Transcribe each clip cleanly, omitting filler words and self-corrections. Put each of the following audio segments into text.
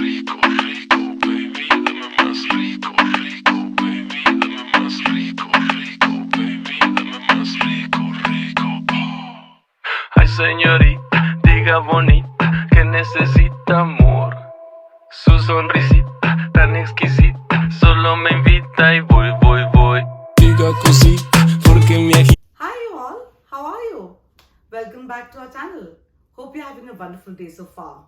rico, rico, baby, dame más rico, rico, baby, dame más rico, rico, baby, dame más rico, rico. Ay, señorita, diga bonita que necesita amor. Su sonrisita tan exquisita solo me invita y voy, voy, voy. Diga cosita porque me agita. Hi you all, how are you? Welcome back to our channel. Hope you're having a wonderful day so far.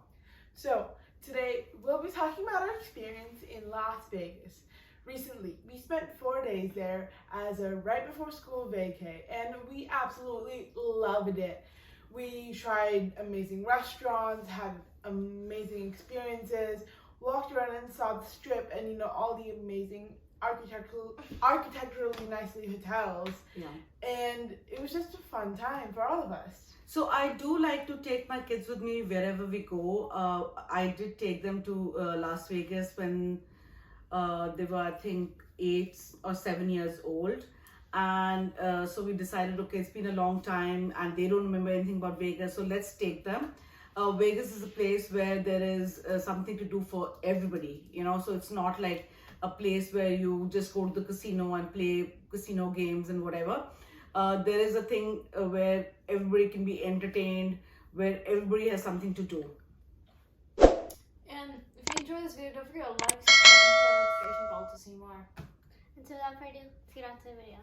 So, today we'll be talking about our experience in Las Vegas. Recently, we spent 4 days there as a right before school vacay, and we absolutely loved it. We tried amazing restaurants, had amazing experiences, walked around and saw the strip and all the amazing architecturally nicely hotels. Yeah. And it was just a fun time for all of us. So I do like to take my kids with me wherever we go. I did take them to Las Vegas when they were, I think, 8 or 7 years old. And so we decided, okay, it's been a long time and they don't remember anything about Vegas, so let's take them. Vegas is a place where there is something to do for everybody, so it's not like a place where you just go to the casino and play casino games and whatever. There is a thing where everybody can be entertained, where everybody has something to do. And if you enjoy this video, don't forget to like, subscribe, and turn on notification bell to see more. And so without further ado, let's get on to the video.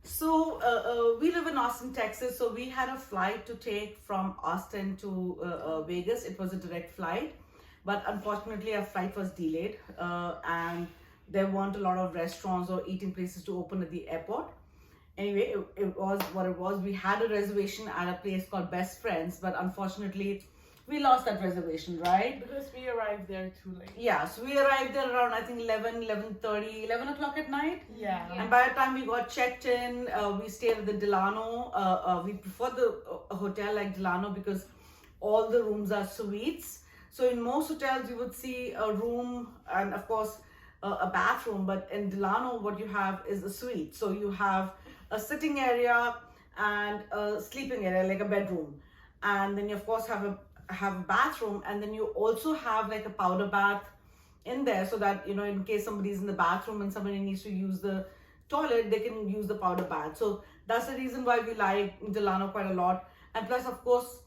So we live in Austin, Texas. So we had a flight to take from Austin to Vegas. It was a direct flight, but unfortunately our flight was delayed, and there weren't a lot of restaurants or eating places to open at the airport. Anyway, it was what it was. We had a reservation at a place called Best Friends, but unfortunately we lost that reservation, right? Because we arrived there too late. Yeah, so we arrived there around, I think, 11 o'clock at night. Yeah. And by the time we got checked in, we stayed at the Delano. We prefer the hotel like Delano because all the rooms are suites. So in most hotels, you would see a room and, of course, a bathroom. But in Delano, what you have is a suite. So you have a sitting area and a sleeping area, like a bedroom. And then you, of course, have a bathroom, and then you also have like a powder bath in there, so that in case somebody's in the bathroom and somebody needs to use the toilet, they can use the powder bath. So that's the reason why we like Delano quite a lot. And plus, of course,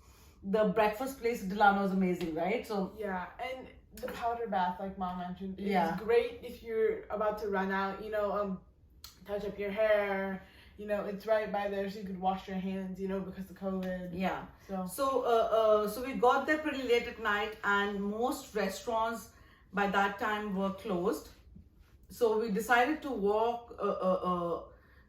the breakfast place at Delano is amazing, right? So yeah, and the powder bath, like Mom mentioned, is Yeah. great if you're about to run out, touch up your hair. It's right by there, so you could wash your hands, because of COVID. yeah. So So we got there pretty late at night, and most restaurants by that time were closed. So we decided to walk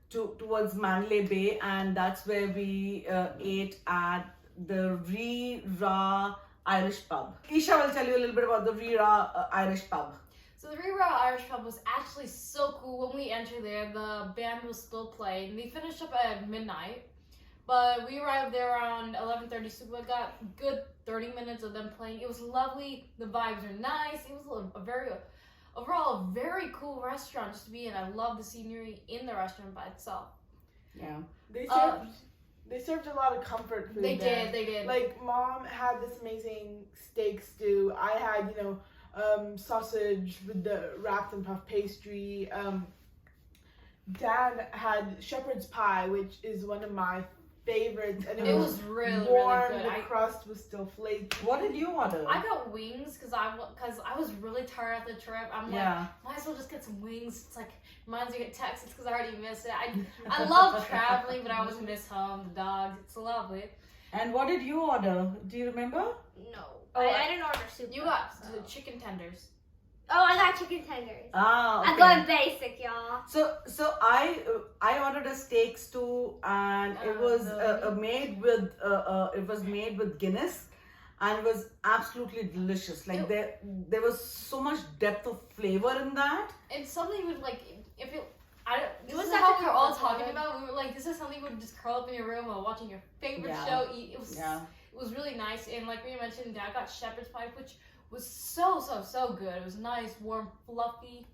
towards Mandalay Bay, and that's where we ate at the Re-Ra Irish Pub. Isha will tell you a little bit about the Re-Ra Irish Pub. So the Re-Ra Irish Pub was actually so cool. When we entered there, the band was still playing. They finished up at midnight, but we arrived there around 11:30, so we got good 30 minutes of them playing. It was lovely. The vibes are nice. It was overall a very cool restaurant just to be in. I love the scenery in the restaurant by itself. Yeah. they served a lot of comfort food They there. did. Like, Mom had this amazing steak stew. I had, sausage with the wrapped and puff pastry. Dad had shepherd's pie, which is one of my favorites, and It was really, warm. really good. The crust was still flaky. What did you order? I got wings because I was really tired after the trip. I'm Yeah. like, might as well just get some wings. It's like reminds me of Texas because I already miss it. I love traveling, but I always miss home, the dogs. It's lovely. And what did you order? Do you remember? No. Oh, I didn't order soup. You got so. the chicken tenders. Oh, I got chicken tenders. Ah, okay. I'm going basic, y'all. So I ordered a steak stew, and it was made with Guinness, and it was absolutely delicious. Like there was so much depth of flavor in that. It's something with like if it. This was is like how a we were all comfort talking food. about. We were like, this is something you would just curl up in your room while watching your favorite Yeah. show. Eat. It was Yeah. It was really nice, and like we mentioned, Dad got shepherd's pie, which was so good. It was nice, warm, fluffy,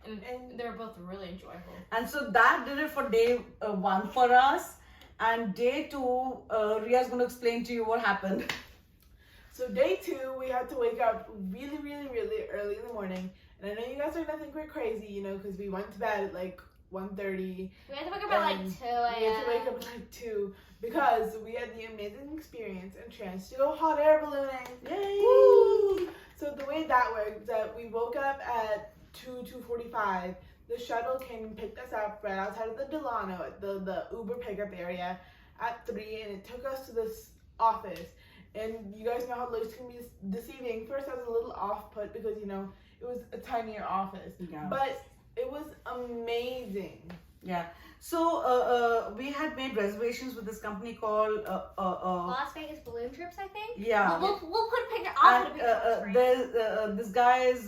and they were both really enjoyable. And so that did it for day 1 for us. And day 2, Ria's going to explain to you what happened. So day 2, we had to wake up really, really, really early in the morning. And I know you guys are gonna think we're crazy, you know, because we went to bed at like 1:30. We had to wake up at like 2 a.m. We had to wake up at like 2 because we had the amazing experience and chance to go hot air ballooning. Yay! Woo! So the way that worked, that we woke up at 2:45. The shuttle came and picked us up right outside of the Delano at the Uber pickup area at 3, and it took us to this office. And you guys know how looks can be deceiving. First, I was a little off-put because, you know, it was a tinier office. Yeah. But it was amazing. Yeah. So we had made reservations with this company called Las Vegas balloon trips, I think. yeah. We'll put a picture. I'll put a And picture on the screen. there's this guy's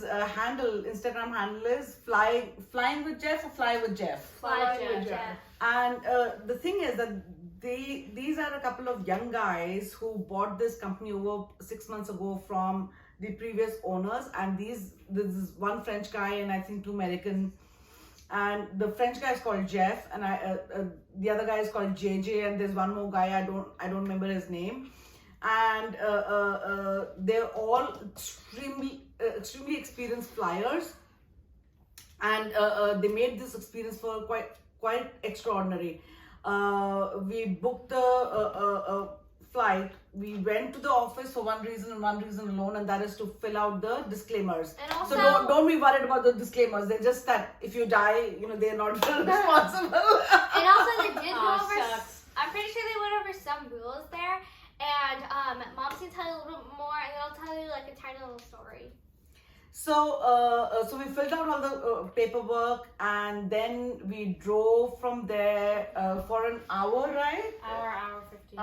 Instagram handle is flying with Jeff or fly with Jeff. Fly Fly with with Jeff. Jeff. And the thing is that these are a couple of young guys who bought this company over 6 months ago from the previous owners, and this is one French guy and I think 2 American. And the French guy is called Jeff, and the other guy is called JJ, and there's one more guy I don't remember his name. And they're all extremely experienced flyers, and they made this experience for quite extraordinary. We booked the flight. We went to the office for one reason and one reason alone, and that is to fill out the disclaimers. And also, So don't be worried about the disclaimers. They're just that if you die, you know, they're not responsible. and also they did go Aw, over. shucks. I'm pretty sure they went over some rules there. And Mom's gonna tell you a little bit more, and I'll tell you like a tiny little story. So we filled out all the paperwork, and then we drove from there for an hour, right? Hour 15.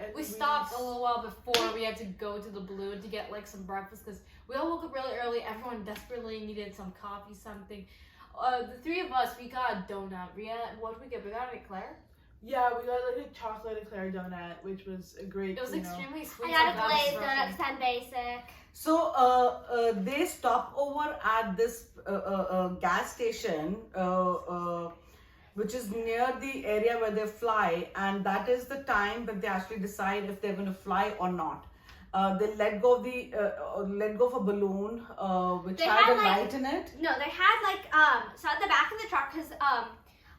And We stopped a little while before we had to go to the balloon to get like some breakfast because we all woke up really early. Everyone desperately needed some coffee, something. The 3 of us, we got a donut. What did we get? We got an eclair. Yeah, we got like a chocolate eclair donut, which was a great. It was you know. extremely sweet. I got a so that was glazed donut refreshing. because I'm basic. So they stop over at this gas station, which is near the area where they fly, and that is the time that they actually decide if they're going to fly or not. They let go of a balloon which They had had, a like- light in it. No, they had like so at the back of the truck because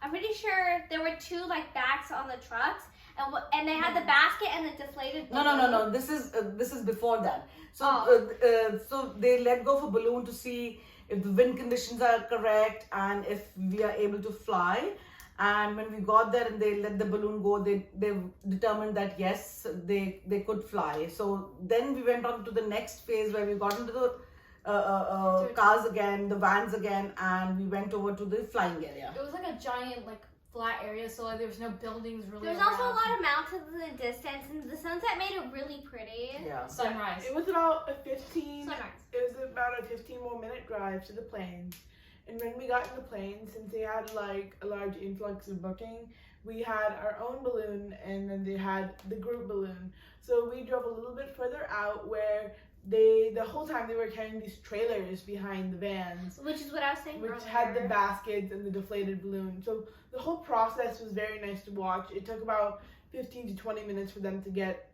I'm pretty sure there were 2 like backs on the trucks, and they had the basket and the deflated balloon. No. This is before that. So Oh. so they let go of a balloon to see if the wind conditions are correct and if we are able to fly. And when we got there and they let the balloon go, they determined that yes, they could fly. So then we went on to the next phase where we got into the cars again, the vans again, and we went over to the flying area. It was like a giant like flat area, so like there was no buildings really. There was also a around. lot of mountains in the distance, and the sunset made it really pretty. Yeah. Sunrise. It was about a 15. Sunrise. It was about a 15 more minute drive to the planes. And when we got in the plane, since they had like a large influx of booking, we had our own balloon and then they had the group balloon. So we drove a little bit further out where the whole time they were carrying these trailers behind the vans, Which is what I was saying which earlier. had the baskets and the deflated balloon. So the whole process was very nice to watch. It took about 15 to 20 minutes for them to get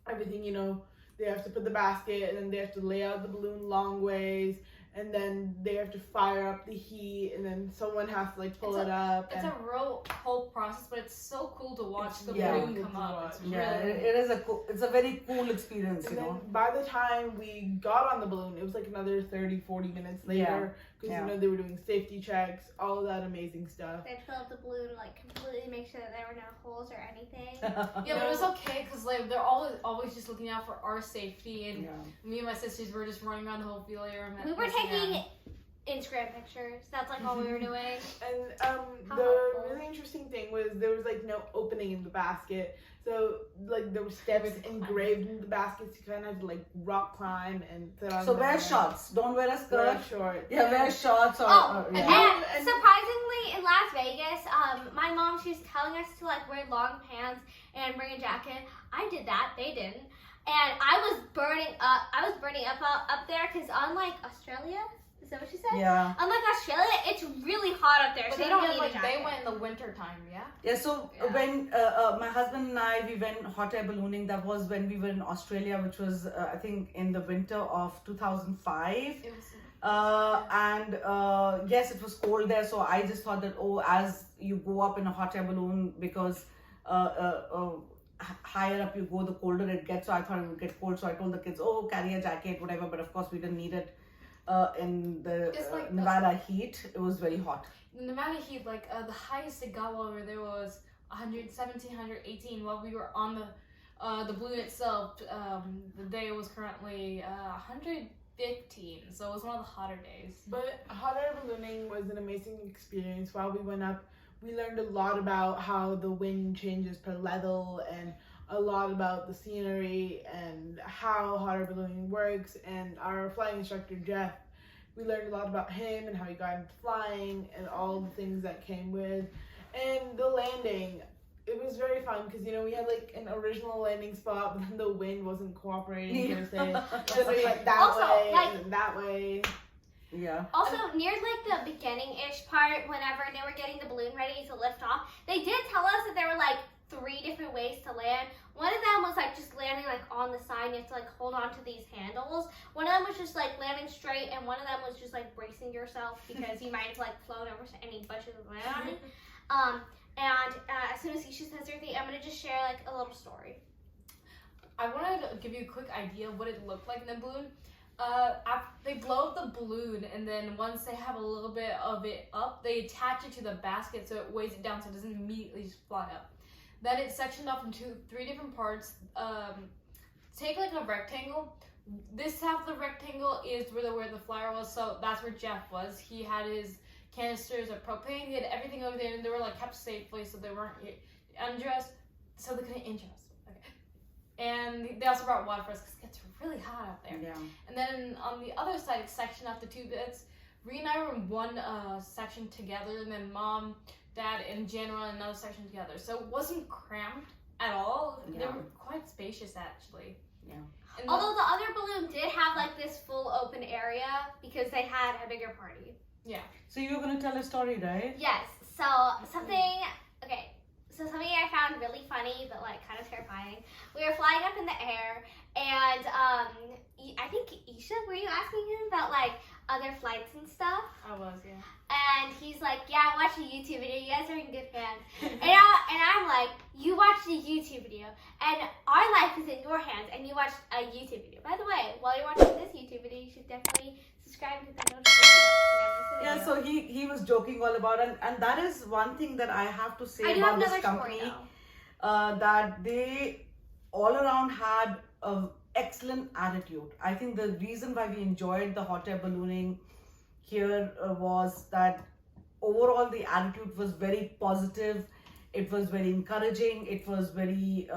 everything, you know. They have to put the basket and then they have to lay out the balloon long ways, and then they have to fire up the heat, and then someone has to like pull it up. It's and a real whole process, but it's so cool to watch It's the really balloon cool come to up. watch. It's Yeah, really it is it's a very cool experience, and you then know. by the time we got on the balloon, it was like another 30-40 minutes later, because Yeah. you know they were doing safety checks, all of that amazing stuff. They had to fill up the balloon, like completely make sure that there were no holes or anything. Yeah, but it was okay because like they're always just looking out for our safety, and Yeah. me and my sisters were just running around the whole field area. We were taking Instagram pictures. That's like all we were doing. And How the helpful. really interesting thing was there was like no opening in the basket, so like there were steps engraved in the basket, so you kind of had to like rock climb and sit on So them wear and shorts. Don't wear a skirt. wear shorts. Yeah, wear shorts or Oh, yeah. and surprisingly, in Las Vegas, my mom, she was telling us to like wear long pants and bring a jacket. I did that. They didn't. And I was burning up. Up there because unlike Australia, is Is that what she said? Yeah. Unlike Australia, it's really hot up there, But so they then don't again, need a like jacket. they went in the winter time, yeah. Yeah, so Yeah. when my husband and I, we went hot air ballooning, that was when we were in Australia, which was, I think, in the winter of 2005. It was. And yes, it was cold there, so I just thought that, oh, as you go up in a hot air balloon, because higher up you go, the colder it gets. So I thought it would get cold, so I told the kids, oh, carry a jacket, whatever. But of course, we didn't need it in the It's like Nevada heat. It was very hot. The Nevada heat, like the highest it got while we were there was 117, 118. While we were on the balloon itself, the day was currently 115. So it was one of the hotter days. But hot air ballooning was an amazing experience. While we went up, we learned a lot about how the wind changes per level and a lot about the scenery and how hot air ballooning works. And our flying instructor, Jeff, we learned a lot about him and how he got into flying and all the things that came with. And the landing, it was very fun because, you know, we had like an original landing spot, but then the wind wasn't cooperating per se. So we went that Also, way like- and then that way. Yeah. Also, near like the beginning-ish part, whenever they were getting the balloon ready to lift off, they did tell us that there were like 3 different ways to land. One of them was like just landing like on the side. You have to like hold on to these handles. One of them was just like landing straight, and one of them was just like bracing yourself because you might have like flown over any bushes and land on it. And as soon as Isha says everything, I'm gonna just share like a little story. I wanted to give you a quick idea of what it looked like in the balloon. They blow up the balloon, and then once they have a little bit of it up, they attach it to the basket so it weighs it down so it doesn't immediately just fly up. Then it's sectioned off into 3 different parts. Take like a rectangle. This half of the rectangle is really where the flyer was, so that's where Jeff was. He had his canisters of propane, he had everything over there, and they were like kept safely so they weren't undressed, so they couldn't injure us. And they also brought water for us because it gets really hot out there. Yeah. And then on the other side, it's sectioned off to 2 bits. Ree and I were in one section together, and then Mom, Dad, and Jan were in another section together. So it wasn't cramped at all. They Yeah. were quite spacious, actually. Yeah. And Although the other balloon did have like this full open area because they had a bigger party. So you were going to tell a story, right? Yes. So something I found really funny but like kind of terrifying. We were flying up in the air, and I think Isha, were you asking him about like other flights and stuff? I was, yeah. And he's like, yeah, I watched a YouTube video. You guys are in good hands. and I'm like, you watched a YouTube video, and our life is in your hands, and you watched a YouTube video. By the way, while you're watching this YouTube video, you should definitely subscribe to the notification bell. Yeah, so he was joking all about, and that is one thing that I have to say I do have about this another company, story though. that they all around had an excellent attitude. I think the reason why we enjoyed the hot air ballooning here was that overall the attitude was very positive. It was very encouraging. It was very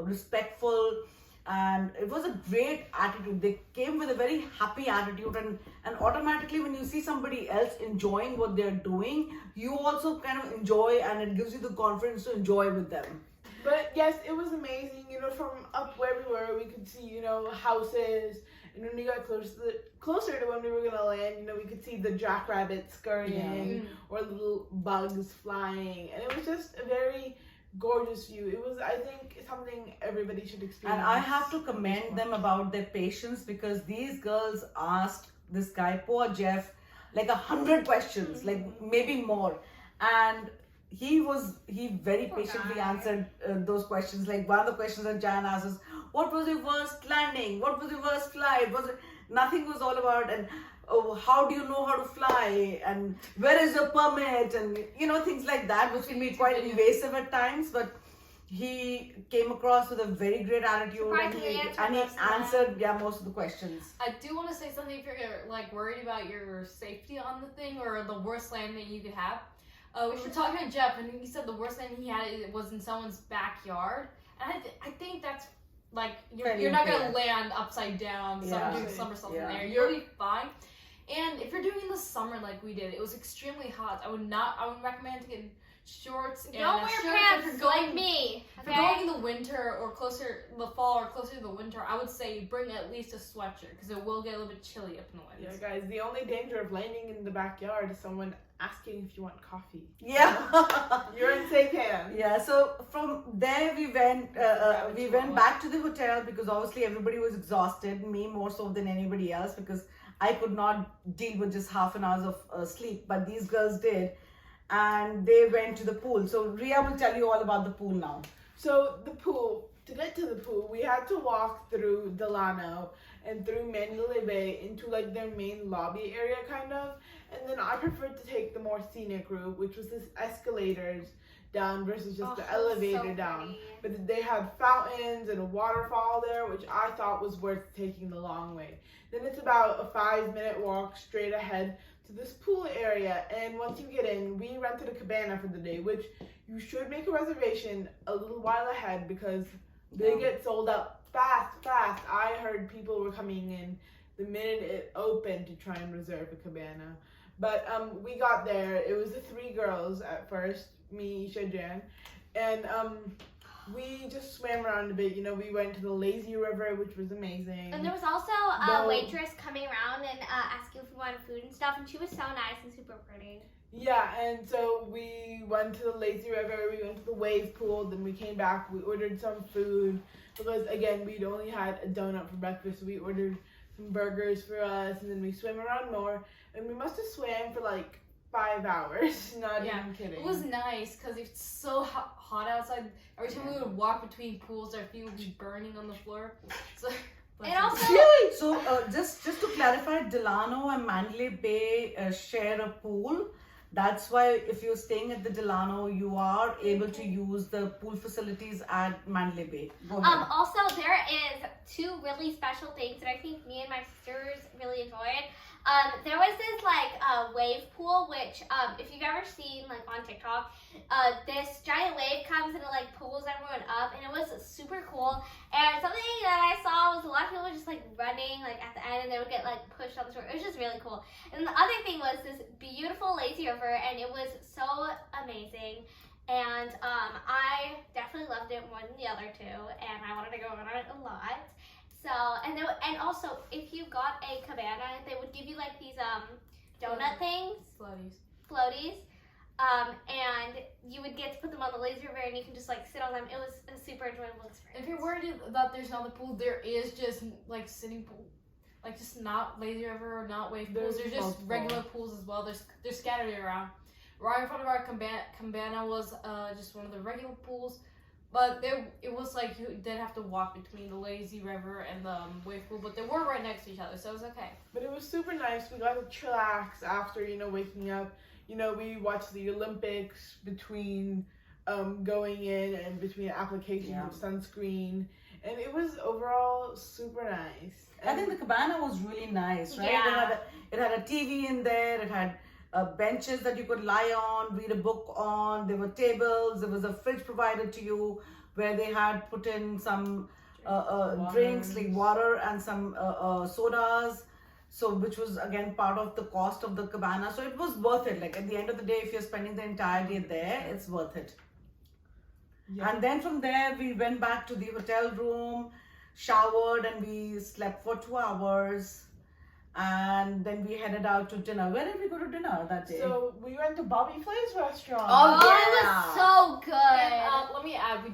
respectful. And it was a great attitude. They came with a very happy attitude, and automatically when you see somebody else enjoying what they're doing, you also kind of enjoy, and it gives you the confidence to enjoy with them. But yes, it was amazing. You know, from up where we were, we could see, you know, houses. And when we got closer to when we were going to land, you know, we could see the jackrabbits scurrying or little bugs flying. And it was just a very gorgeous view. It was, I think, something everybody should experience. And I have to commend them about their patience, because these girls asked this guy, poor Jeff, like 100 questions, like maybe more. And he very patiently answered those questions. Like one of the questions that Jan asked is, what was your worst landing? What was your worst flight? Nothing was all about, and how do you know how to fly? And where is your permit? And you know, things like that, which can be quite invasive at times. But he came across with a very great attitude, and he answered most of the questions. I do want to say something if you're like worried about your safety on the thing or the worst landing you could have. We were talking to Jeff, and he said the worst landing he had was in someone's backyard. And I think that's like you're not gonna land upside down, doing somersaults in there. You'll be fine. And if you're doing it in the summer like we did, it was extremely hot. I would recommend shorts and Don't a wear shirt. pants If you're going, like me. if you're going in the winter or the fall or closer to the winter, I would say bring at least a sweatshirt because it will get a little bit chilly up in the winter. Yeah, guys, the only danger of landing in the backyard is someone asking if you want coffee. Yeah. You're in safe hands. Yeah, so from there we went back to the hotel because obviously everybody was exhausted, me more so than anybody else because I could not deal with just half an hour of sleep, but these girls did, and they went to the pool. So Ria will tell you all about the pool now. So the pool, to get to the pool, we had to walk through Delano and through Mandalay Bay into like their main lobby area kind of. And then I preferred to take the more scenic route, which was this escalators down versus just the elevator down. But they had fountains and a waterfall there, which I thought was worth taking the long way. Then it's about a 5-minute walk straight ahead to this pool area. And once you get in, we rented a cabana for the day, which you should make a reservation a little while ahead because they get sold out fast. I heard people were coming in the minute it opened to try and reserve a cabana. But we got there. It was the 3 girls at first, me, Isha, Jan, and we just swam around a bit. You know, we went to the lazy river, which was amazing. And there was also a waitress coming around and asking if we wanted food and stuff, and she was so nice and super pretty. Yeah, and so we went to the lazy river, we went to the wave pool, then we came back, we ordered some food, because again, we'd only had a donut for breakfast, so we ordered some burgers for us, and then we swam around more, and we must have swam for like 5 hours, not even kidding. It was nice because it's so hot outside. Every time we would walk between pools, our feet would be burning on the floor. So, And also, So just to clarify, Delano and Mandalay Bay share a pool. That's why if you're staying at the Delano, you are able to use the pool facilities at Mandalay Bay. Go ahead. also there is 2 really special things that I think me and my sisters really enjoyed. There was this like wave pool, which if you've ever seen like on TikTok, this giant wave comes and it like pulls everyone up, and it was super cool. And something that I saw was a lot of people just like running like at the end, and they would get like pushed on the shore. It was just really cool. And the other thing was this beautiful lazy river, and it was so amazing. And I definitely loved it more than the other 2, and I wanted to go on it a lot. So, and also, if you got a cabana, they would give you like these donut things, floaties, and you would get to put them on the lazy river, and you can just like sit on them. It was a super enjoyable experience. if you're worried that there's not the pool, there is just like sitting pool, like just not lazy river or not wave pools. There's just regular pools as well. They're scattered around. Right in front of our cabana was just one of the regular pools. But it was like you did have to walk between the lazy river and the wave pool, but they were right next to each other, so it was okay. But it was super nice. We got to chillax after, you know, waking up. You know, we watched the Olympics between going in and between applications of sunscreen. And it was overall super nice. And I think the cabana was really nice, right? Yeah. It had a TV in there. It had benches that you could lie on, read a book on. There were tables. There was a fridge provided to you where they had put in some drinks like water and some sodas. So which was again part of the cost of the cabana. So it was worth it. Like at the end of the day, if you're spending the entire day there, it's worth it. Yeah. And then from there, we went back to the hotel room, showered, and we slept for 2 hours. And then we headed out to dinner. Where did we go to dinner that day? So we went to Bobby Flay's restaurant. Oh, it was so good. And, let me add, we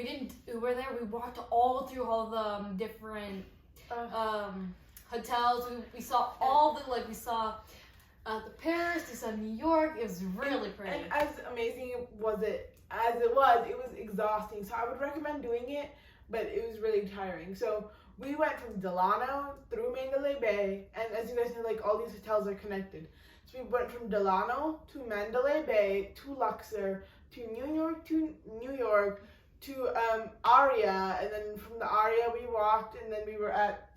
didn't Uber there. We walked all through all the different hotels. We saw all the, we saw the Paris, we saw New York. It was really pretty. And as amazing as it was exhausting. So I would recommend doing it, but it was really tiring. So we went from Delano through Mandalay Bay, and as you guys know, like all these hotels are connected. So we went from Delano to Mandalay Bay to Luxor to New York to Aria, and then from the Aria we walked, and then we were at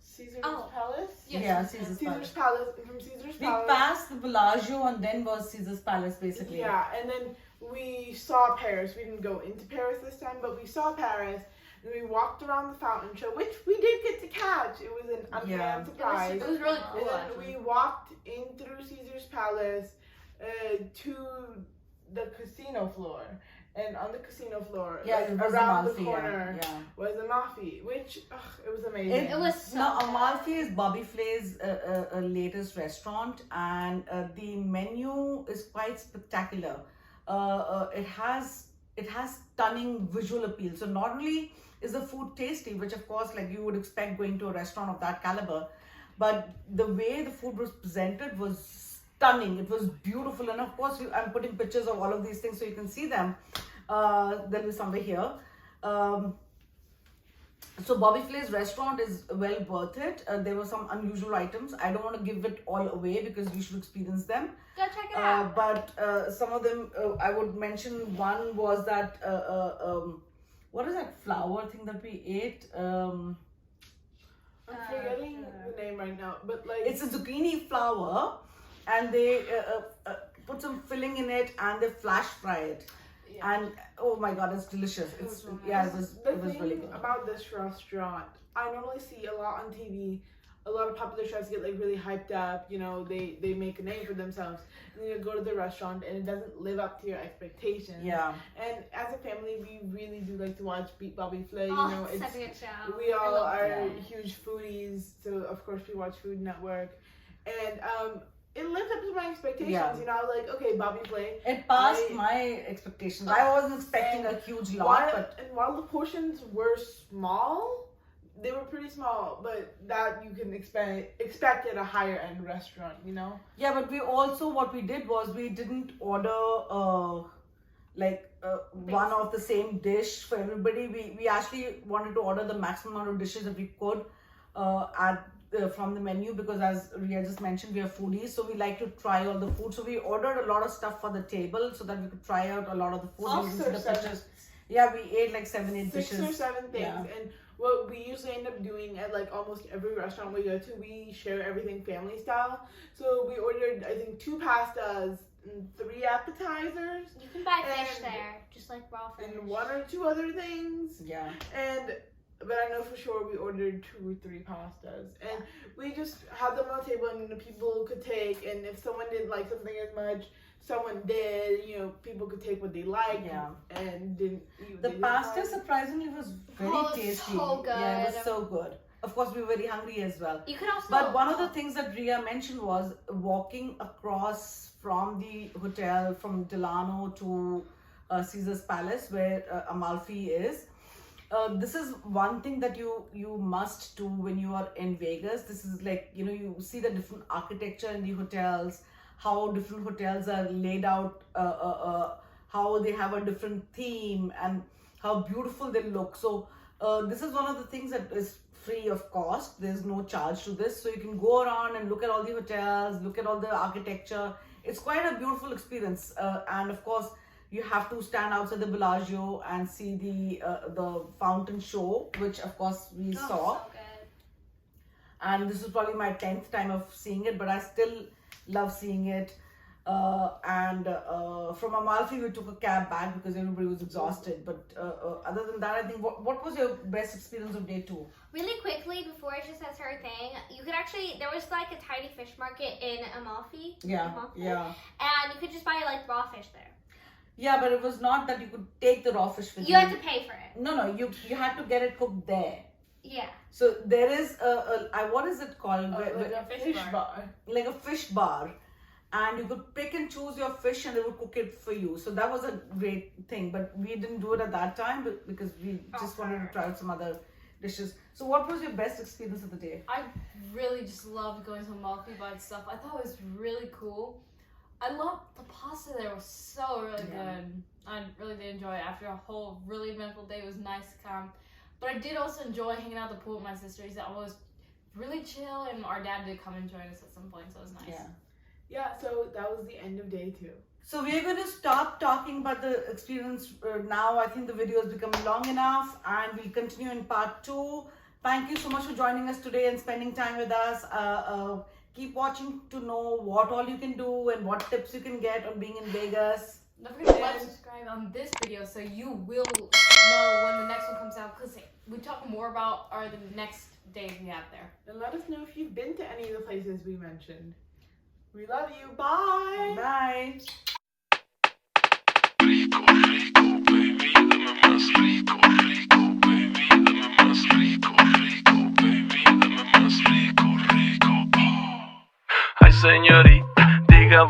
Caesar's Palace. Yes. Yeah, Caesar's Palace. And from Caesar's We Palace, passed the Bellagio and then was Caesar's Palace basically. yeah, and then we saw Paris. We didn't go into Paris this time, but we saw Paris. And we walked around the fountain show, which we did get to catch. It was an unplanned surprise. It was really cool. And then we walked in through Caesar's Palace to the casino floor. And on the casino floor, Yeah, like, it was around the Amalfi, corner, yeah. was Amalfi, which it was amazing. It was so Now, good. Amalfi is Bobby Flay's latest restaurant, and the menu is quite spectacular. It has stunning visual appeal. So not only is the food tasty, which of course, like you would expect going to a restaurant of that caliber, but the way the food was presented was stunning. It was beautiful, and of course, I'm putting pictures of all of these things so you can see them. There'll be somewhere here. So Bobby Flay's restaurant is well worth it. There were some unusual items. I don't want to give it all away because you should experience them. Go check it out. But some of them, I would mention. One was that what is that flower thing that we ate? I'm forgetting the name right now, but like It's a zucchini flower, and they put some filling in it, and they flash fry it. yeah. And oh my god, it's delicious. was real Yeah, nice. The it was thing really good. about this restaurant, I normally see a lot on TV. A lot of popular chefs get like really hyped up. You know, they make a name for themselves, and then you go to the restaurant and it doesn't live up to your expectations. Yeah. And as a family, we really do like to watch Beat Bobby Flay. Oh, You know, it's it's such a good show. we I all love are it. huge foodies, so of course we watch Food Network, and it lived up to my expectations. Yeah. You know, like okay, Bobby Flay. It passed I- my expectations. I wasn't expecting a huge lot, but While the portions were small, they were pretty small, but that you can expect at a higher end restaurant, you know? yeah, but we also, what we did was we didn't order one of the same dish for everybody. We actually wanted to order the maximum amount of dishes that we could from the menu, because as Ria just mentioned, we are foodies, so we like to try all the food. So we ordered a lot of stuff for the table so that we could try out a lot of the food. You can see the pictures. Yeah, we ate like 7-8 Six dishes. or seven things. Yeah. And what we usually end up doing at like almost every restaurant we go to, we share everything family style. So we ordered, I think, 2 pastas, and 3 appetizers, You can buy fish And- there, just like raw fish. and 1 or 2 other things. Yeah. But I know for sure we ordered 2 or 3 pastas, and we just had them on the table, and people could take. And if someone didn't like something as much, someone did. You know, people could take what they liked, Yeah. and didn't eat what The they didn't pasta like. surprisingly was very Oh, tasty. so Yeah, it good. was so good. Of course, we were very hungry as well. You could also. But one of the things that Ria mentioned was walking across from the hotel from Delano to Caesar's Palace, where Amalfi is. This is one thing that you must do when you are in Vegas. This is like, you know, you see the different architecture in the hotels, how different hotels are laid out, how they have a different theme, and how beautiful they look. So this is one of the things that is free of cost. There's no charge to this, so you can go around and look at all the hotels, look at all the architecture. It's quite a beautiful experience, and of course you have to stand outside the Bellagio and see the fountain show, which of course we Oh, saw. so good. And this is probably my 10th time of seeing it, but I still love seeing it. From Amalfi we took a cab back because everybody was exhausted, but other than that, I think what was your best experience of day 2? Really quickly, before she says her thing, you could actually, there was like a tiny fish market in Amalfi. Yeah, Amalfi, yeah. And you could just buy like raw fish there. Yeah, but it was not that you could take the raw fish with You had to pay for it. No, you had to get it cooked there. Yeah. So there is what is it called? Like a Fish fish bar. bar. Like a fish bar, and you could pick and choose your fish and they would cook it for you. So that was a great thing, but we didn't do it at that time because we just wanted to try out some other dishes. So what was your best experience of the day? I really just loved going to Amalfi by itself. I thought it was really cool. I loved the pasta there was so really good. I really did enjoy it. After a whole really eventful day, it was nice to come. But I did also enjoy hanging out at the pool with my sisters. That was really chill, and our dad did come and join us at some point, so it was nice. Yeah. Yeah, so that was the end of day 2. So we're going to stop talking about the experience now. I think the video has become long enough, and we'll continue in part 2. Thank you so much for joining us today and spending time with us. Keep watching to know what all you can do and what tips you can get on being in Vegas. Don't forget to like and subscribe on this video so you will know when the next one comes out, because we talk more about the next days we have there. And let us know if you've been to any of the places we mentioned. We love you. Bye. Bye. rico, rico, baby, dame más rico, rico, baby, dame más rico, rico, baby, dame más rico, rico. Ay, señorita, diga